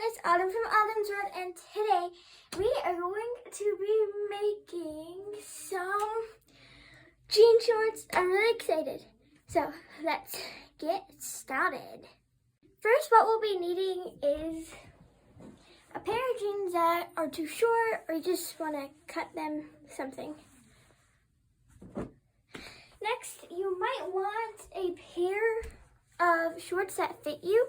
it's Autumn from Autumn's World, and today we are going to be making some jean shorts. I'm really excited. So let's get started. First, what we'll be needing is a pair of jeans that are too short or you just want to cut them something. Next, you might want a pair of shorts that fit you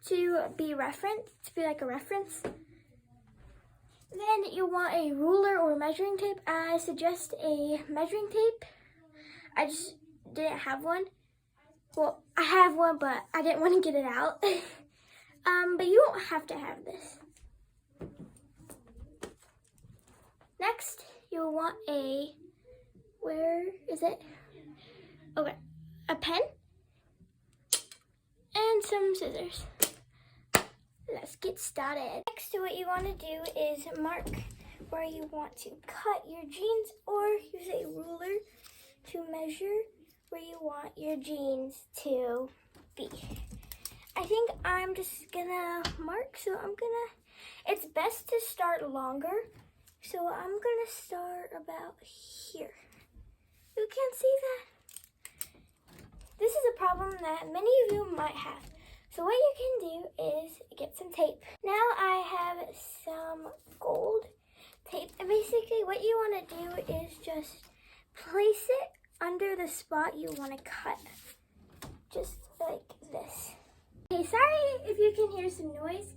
to be like a reference. Then you want a ruler or measuring tape. I suggest a measuring tape. I just didn't have one. Well, I have one, but I didn't want to get it out. But you don't have to have this. Next, you'll want where is it? Okay, a pen and some scissors. Let's get started. Next, what you want to do is mark where you want to cut your jeans or use a ruler to measure where you want your jeans to be. I think I'm just gonna mark, it's best to start longer. So I'm gonna start about here. You can see that? This is a problem that many of you might have. So what you can do is get some tape. Now I have some gold tape. And basically what you want to do is just place it under the spot you want to cut. Just like this. Okay, sorry if you can hear some noise.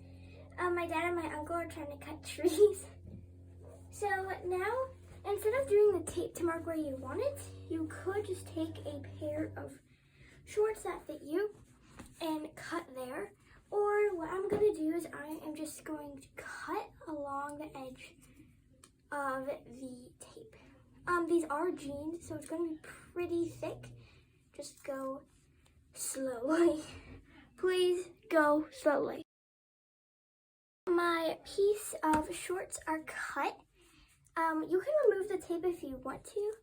My dad and my uncle are trying to cut trees. So now, instead of doing the tape to mark where you want it, you could just take a pair of shorts that fit you and cut there. Or what I'm going to do is I am just going to cut along the edge of the tape. These are jeans, so it's going to be pretty thick. Just go slowly. Please go slowly. My piece of shorts are cut. You can remove the tape if you want to.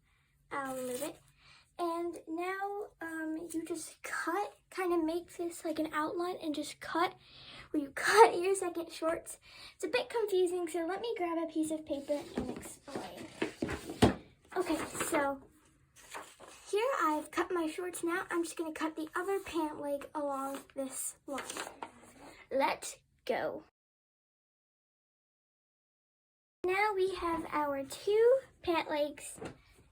I'll remove it. And now you just cut, kind of make this like an outline and just cut where you cut your second shorts. It's a bit confusing, so let me grab a piece of paper and explain. Okay, so here I've cut my shorts. Now I'm just going to cut the other pant leg along this line. Let's go. Now we have our two pant legs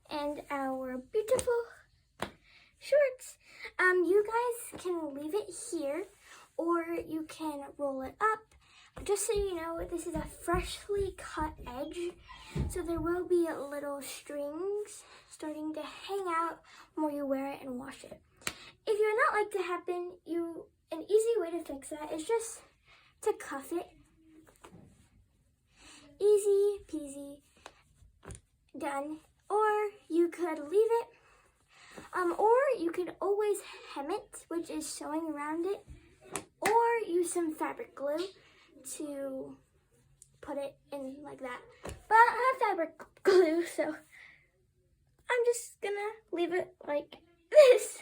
and our beautiful shorts. You guys can leave it here or you can roll it up. Just so you know, this is a freshly cut edge, so there will be little strings starting to hang out when you wear it and wash it. If you're not like to happen, an easy way to fix that is just to cuff it. Easy peasy, done. Or you could leave it, or you could always hem it, which is sewing around it, or use some fabric glue to put it in like that. But I don't have fabric glue, so I'm just gonna leave it like this.